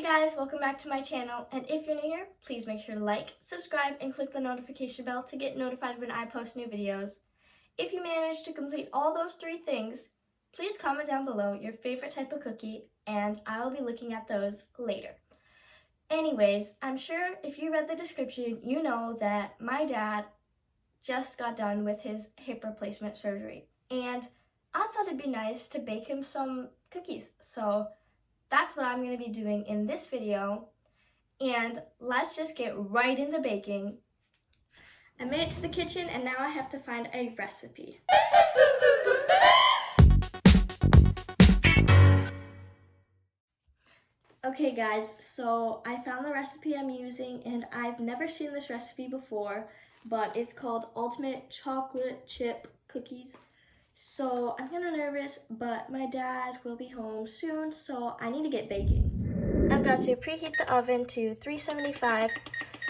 guys, welcome back to my channel, and if you're new here, please make sure to like, subscribe, and click the notification bell to get notified when I post new videos. If you manage to complete all those 3 things, please comment down below your favorite type of cookie, and I'll be looking at those later. Anyways, I'm sure if you read the description, you know that my dad just got done with his hip replacement surgery, and I thought it'd be nice to bake him some cookies, so that's what I'm going to be doing in this video, and let's just get right into baking. I made it to the kitchen, and now I have to find a recipe. Okay guys, so I found the recipe I'm using, and I've never seen this recipe before, but it's called Ultimate Chocolate Chip Cookies. So I'm kind of nervous, but my dad will be home soon, so I need to get baking. I've got to preheat the oven to 375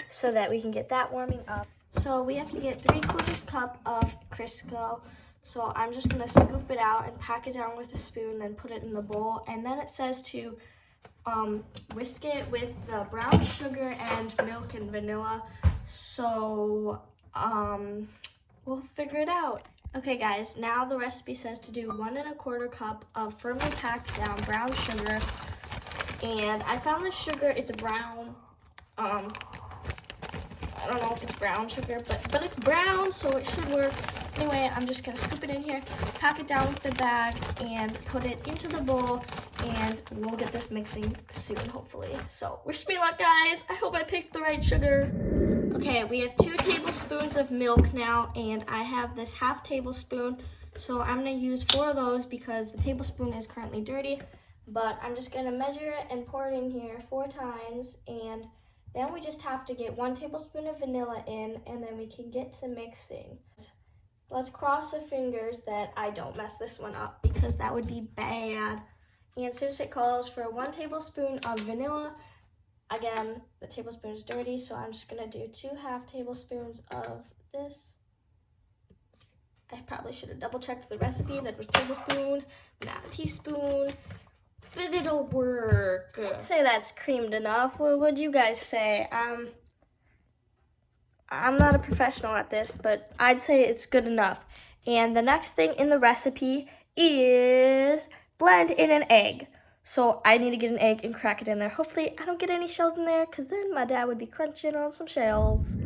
so that we can get that warming up. So we have to get 3/4 cup of Crisco. So I'm just gonna scoop it out and pack it down with a spoon, then put it in the bowl. And then it says to whisk it with the brown sugar and milk and vanilla. So we'll figure it out. Okay guys, now the recipe says to do 1 1/4 cup of firmly packed down brown sugar. And I found this sugar, it's brown. I don't know if it's brown sugar, but it's brown, so it should work. Anyway, I'm just gonna scoop it in here, pack it down with the bag, and put it into the bowl, and we'll get this mixing soon, hopefully. So wish me luck, guys. I hope I picked the right sugar. Okay, we have 2 tablespoons of milk now, and I have this 1/2 tablespoon, so I'm gonna use 4 of those because the tablespoon is currently dirty, but I'm just gonna measure it and pour it in here 4 times, and then we just have to get 1 tablespoon of vanilla in, and then we can get to mixing. Let's cross the fingers that I don't mess this one up because that would be bad. And since it calls for 1 tablespoon of vanilla, again, the tablespoon is dirty, so I'm just gonna do 2 1/2 tablespoons of this. I probably should have double checked the recipe. That was tablespoon, not a teaspoon, but it'll work. I'd say that's creamed enough. What would you guys say? I'm not a professional at this, but I'd say it's good enough. And the next thing in the recipe is blend in an egg. So I need to get an egg and crack it in there. Hopefully I don't get any shells in there, because then my dad would be crunching on some shells.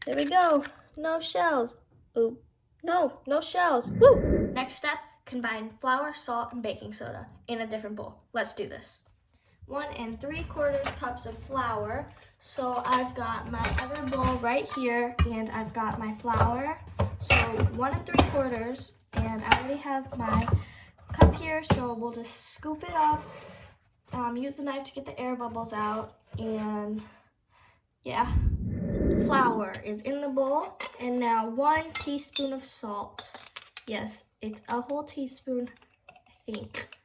There we go. No shells. Ooh, no shells. Woo! Next step, combine flour, salt, and baking soda in a different bowl. Let's do this. 1 3/4 cups of flour. So I've got my other bowl right here, and I've got my flour. So 1 3/4, and I already have my cup here, so we'll just scoop it up, use the knife to get the air bubbles out, and yeah. Flour is in the bowl, and now 1 teaspoon of salt. Yes, it's a whole teaspoon, I think.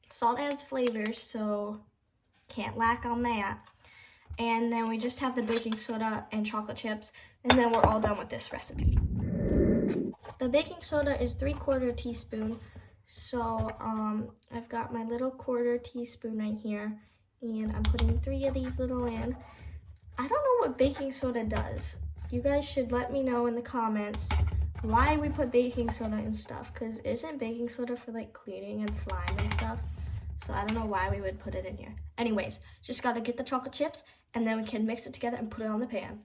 Salt adds flavor, so can't lack on that. And then we just have the baking soda and chocolate chips, and then we're all done with this recipe. The baking soda is 3/4 teaspoon, so I've got my little 1/4 teaspoon right here, and I'm putting 3 of these little in. I don't know what baking soda does. You guys should let me know in the comments why we put baking soda in stuff, because isn't baking soda for like cleaning and slime and stuff? So I don't know why we would put it in here. Anyways, just gotta get the chocolate chips, and then we can mix it together and put it on the pan.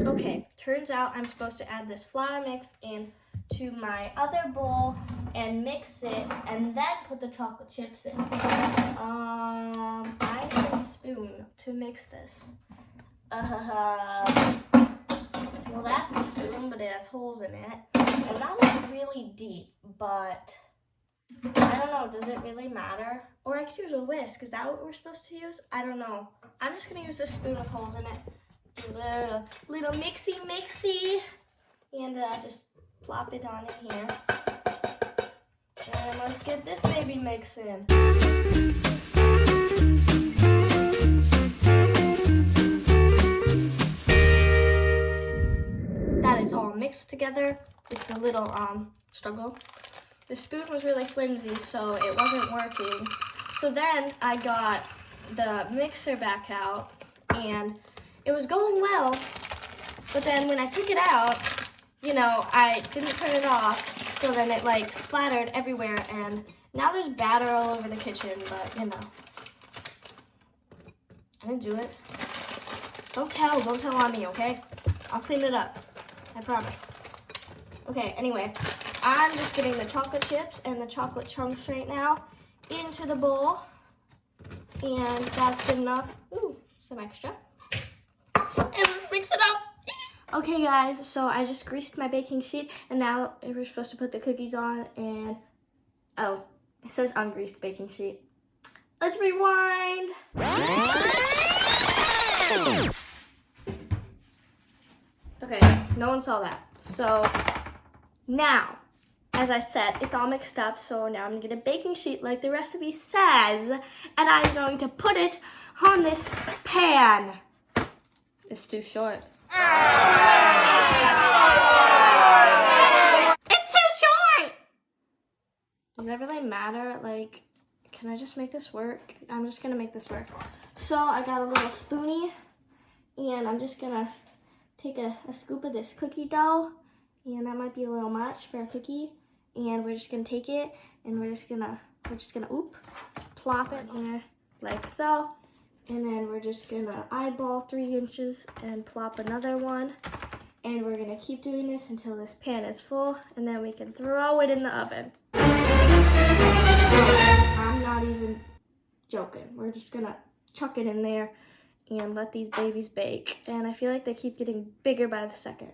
Okay, turns out I'm supposed to add this flour mix into my other bowl and mix it, and then put the chocolate chips in. I need a spoon to mix this. Well, that's a spoon, but it has holes in it. And that was really deep, but I don't know, does it really matter? Or I could use a whisk, is that what we're supposed to use? I don't know. I'm just gonna use this spoon with holes in it. Do a little mixy, and just plop it on in here. And let's get this baby mixing. That is all mixed together. It's a little struggle. the spoon was really flimsy, so it wasn't working. So then I got the mixer back out, and it was going well, but then when I took it out, you know, I didn't turn it off, so then it like splattered everywhere, and now there's batter all over the kitchen, but you know, I didn't do it. Don't tell on me, okay? I'll clean it up, I promise. Okay, anyway, I'm just getting the chocolate chips and the chocolate chunks right now into the bowl, and that's good enough. Ooh, some extra. And let's mix it up. Okay guys, so I just greased my baking sheet, and now we're supposed to put the cookies on, and oh, it says ungreased baking sheet. Let's rewind. Okay, no one saw that. So now, as I said, it's all mixed up, so now I'm gonna get a baking sheet like the recipe says, and I'm going to put it on this pan. It's too short. It's too short! Does that really matter? Like, can I just make this work? I'm just gonna make this work. So I got a little spoonie, and I'm just gonna take a scoop of this cookie dough, and that might be a little much for a cookie. And we're just gonna take it, and we're just gonna plop it here like so. And then we're just gonna eyeball 3 inches and plop another one. And we're gonna keep doing this until this pan is full, and then we can throw it in the oven. I'm not even joking. We're just gonna chuck it in there and let these babies bake. And I feel like they keep getting bigger by the second.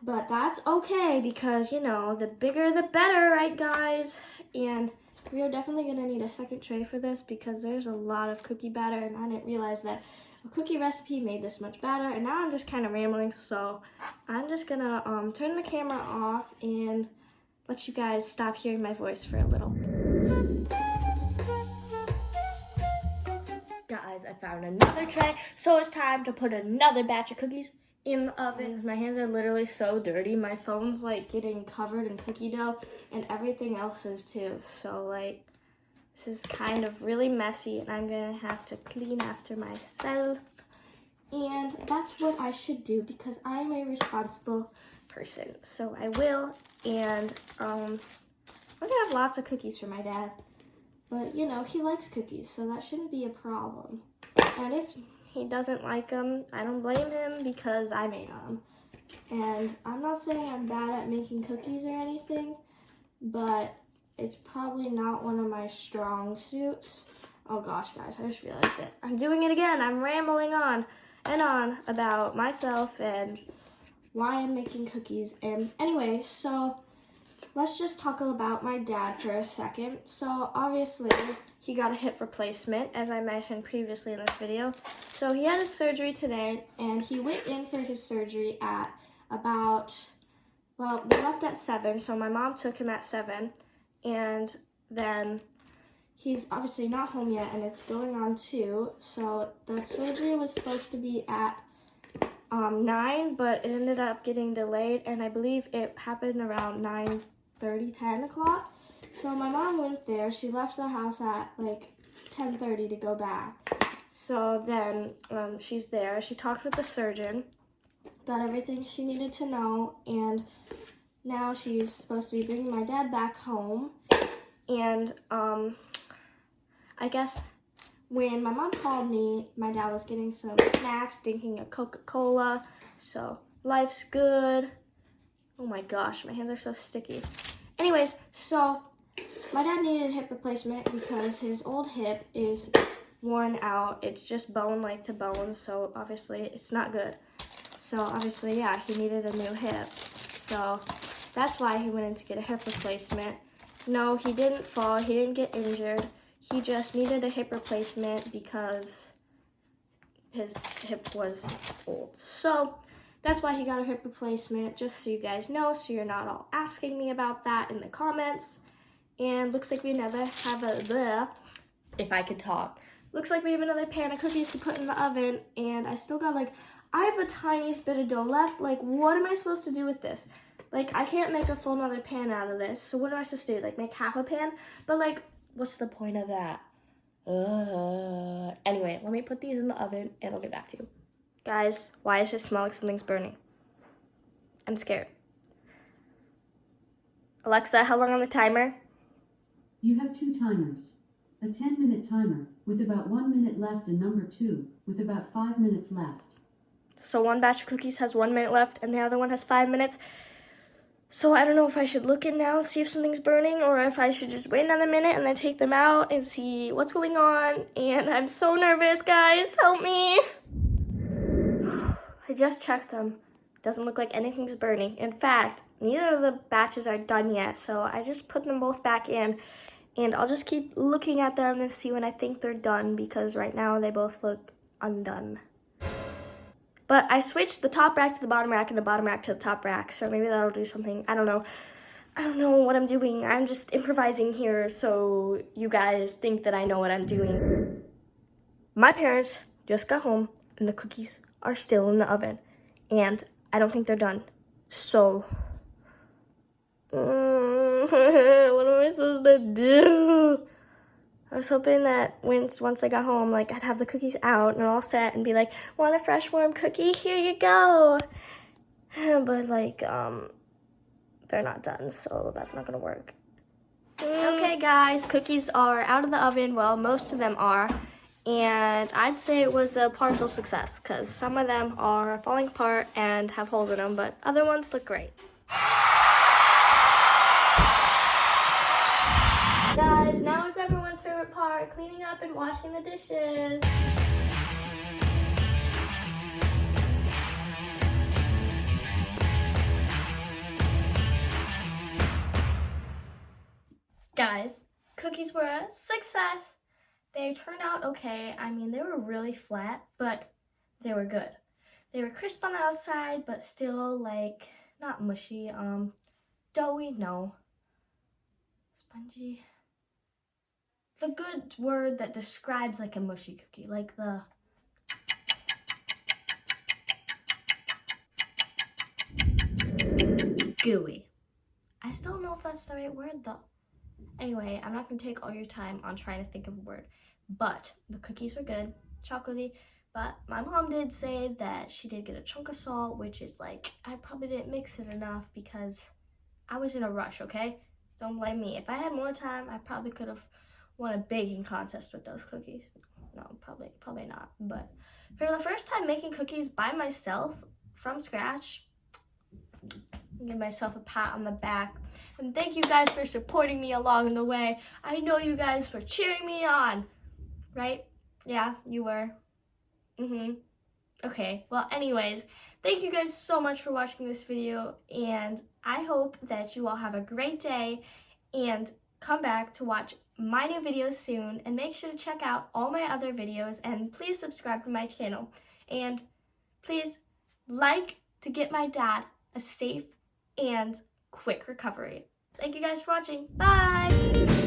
But that's okay, because, you know, the bigger the better, right guys? And we are definitely gonna need a second tray for this, because there's a lot of cookie batter, and I didn't realize that a cookie recipe made this much batter. And now I'm just kind of rambling, so I'm just gonna turn the camera off and let you guys stop hearing my voice for a little. Guys, I found another tray, so it's time to put another batch of cookies in the oven. My hands are literally so dirty. My phone's like getting covered in cookie dough, and everything else is too. So like, this is kind of really messy, and I'm gonna have to clean after myself. And that's what I should do, because I'm a responsible person. So I will, and I'm gonna have lots of cookies for my dad. But you know, he likes cookies, so that shouldn't be a problem. And if he doesn't like them, I don't blame him, because I made them. And I'm not saying I'm bad at making cookies or anything, but it's probably not one of my strong suits. Oh gosh, guys, I just realized it. I'm doing it again. I'm rambling on and on about myself and why I'm making cookies. And anyway, so let's just talk about my dad for a second. So obviously, he got a hip replacement, as I mentioned previously in this video. So he had his surgery today, and he went in for his surgery at about, well, we left at 7, so my mom took him at 7, and then he's obviously not home yet, and it's going on 2, so the surgery was supposed to be at 9, but it ended up getting delayed, and I believe it happened around 9:30, 10 o'clock. So my mom went there. She left the house at like 10:30 to go back. So then she's there. She talked with the surgeon, got everything she needed to know, and now she's supposed to be bringing my dad back home. And I guess when my mom called me, my dad was getting some snacks, drinking a Coca-Cola. So life's good. Oh my gosh, my hands are so sticky. Anyways, so my dad needed a hip replacement because his old hip is worn out. It's just bone like to bone, so obviously it's not good. So obviously, yeah, he needed a new hip. So that's why he went in to get a hip replacement. No, he didn't fall. He didn't get injured. He just needed a hip replacement because his hip was old. So that's why he got a hip replacement, just so you guys know, so you're not all asking me about that in the comments. And looks like we never have if I could talk. Looks like we have another pan of cookies to put in the oven, and I still got like I have the tiniest bit of dough left. Like, what am I supposed to do with this? Like, I can't make a full another pan out of this. So what am I supposed to do? Like, make half a pan? But, like, what's the point of that? Anyway, let me put these in the oven and I'll get back to you. Guys, why does it smell like something's burning? I'm scared. Alexa, how long on the timer? You have 2 timers. A 10-minute timer with about 1 minute left and number 2 with about 5 minutes left. So one batch of cookies has 1 minute left and the other one has 5 minutes. So I don't know if I should look in now and see if something's burning or if I should just wait another minute and then take them out and see what's going on. And I'm so nervous, guys. Help me. I just checked them. Doesn't look like anything's burning. In fact, neither of the batches are done yet. So I just put them both back in. And I'll just keep looking at them and see when I think they're done because right now they both look undone. But I switched the top rack to the bottom rack and the bottom rack to the top rack, so maybe that'll do something. I don't know. I don't know what I'm doing. I'm just improvising here so you guys think that I know what I'm doing. My parents just got home and the cookies are still in the oven. And I don't think they're done. So... what am I supposed to do? I was hoping that once I got home, like, I'd have the cookies out and all set and be like, want a fresh warm cookie? Here you go. But, like, they're not done, so that's not gonna work. Okay, guys, cookies are out of the oven. Well, most of them are. And I'd say it was a partial success because some of them are falling apart and have holes in them, but other ones look great. Guys, now is everyone's favorite part, cleaning up and washing the dishes. Guys, cookies were a success. They turned out okay. I mean, they were really flat, but they were good. They were crisp on the outside, but still, like, not mushy. Doughy, no. Spongy. It's a good word that describes like a mushy cookie, like the gooey. I still don't know if that's the right word though. Anyway, I'm not gonna take all your time on trying to think of a word, but the cookies were good, chocolatey, but my mom did say that she did get a chunk of salt, which is like, I probably didn't mix it enough because I was in a rush, okay? Don't blame me. If I had more time, I probably could have won a baking contest with those cookies. No, probably not. But for the first time making cookies by myself from scratch, I'll give myself a pat on the back. And thank you guys for supporting me along the way. I know you guys were cheering me on, right? Yeah, you were. Okay, well anyways, thank you guys so much for watching this video, and I hope that you all have a great day and come back to watch my new videos soon, and make sure to check out all my other videos, and please subscribe to my channel, and please like to get my dad a safe and quick recovery. Thank you guys for watching. Bye!